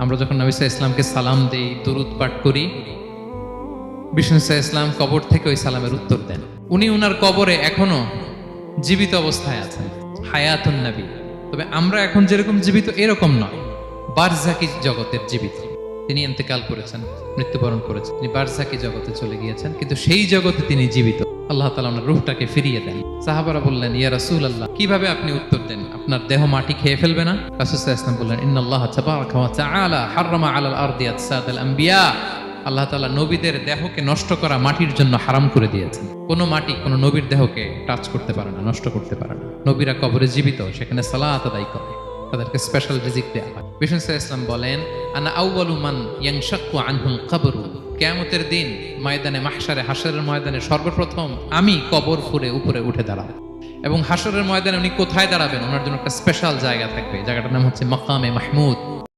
আমরা যখন নবী সাল্লাল্লাহু আলাইহি ইসলামকে সালাম দেই, দরুদ পাঠ করি, বিষ্ণু সাল্লাল্লাহু আলাইহি ইসলাম কবর থেকে ওই সালামের উত্তর দেন। উনি উনার কবরে এখনো জীবিত অবস্থায় আছেন, হায়াতুন নবী। তবে আমরা এখন যেরকম জীবিত এরকম নয়, বারজাকি জগতের জীবিত। তিনি ইন্তেকাল করেছেন, মৃত্যুবরণ করেছেন, তিনি বারজাকি জগতে চলে গিয়েছেন, কিন্তু সেই জগতে তিনি জীবিত। আল্লাহ তাআলা ওনার রূহটাকে ফিরিয়ে দেন। সাহাবারা বললেন, ইয়া রাসূলুল্লাহ, কিভাবে আপনি উত্তর দেন? আপনার দেহ মাটি খেয়ে ফেলবে না? রাসূল সাল্লাল্লাহু আলাইহি ওয়াসাল্লাম বললেন, ইন্নাল্লাহ তাবারাকা ওয়া তাআলা হাররামা আলাল আরদি আজসাদাল আম্বিয়া। আল্লাহ তাআলা নবীদের দেহকে নষ্ট করা মাটির জন্য হারাম করে দিয়েছেন। কোনো মাটি কোনো নবীর দেহকে টাচ করতে পারে না, নষ্ট করতে পারে না। নবীরা কবরে জীবিত, সেখানে সালাত আদায় করে, তাদেরকে স্পেশাল রিজিক দেওয়া হয়। বিষ্ণু সাল্লাল্লাহু আলাইহি ওয়াসাল্লাম বলেন, আনা আউয়ালু মান ইয়ানশাক্কু আনহুল কবরু। কিয়ামতের দিন ময়দানে মাহশারে, হাশরের ময়দানে সর্বপ্রথম আমি কবর ফুঁড়ে উপরে উঠে দাঁড়াবো। এবং হাশরের ময়দানে উনি কোথায় দাঁড়াবেন? ওনার জন্য একটা স্পেশাল জায়গা থাকবে, জায়গাটার নাম হচ্ছে মাকামে মাহমুদ।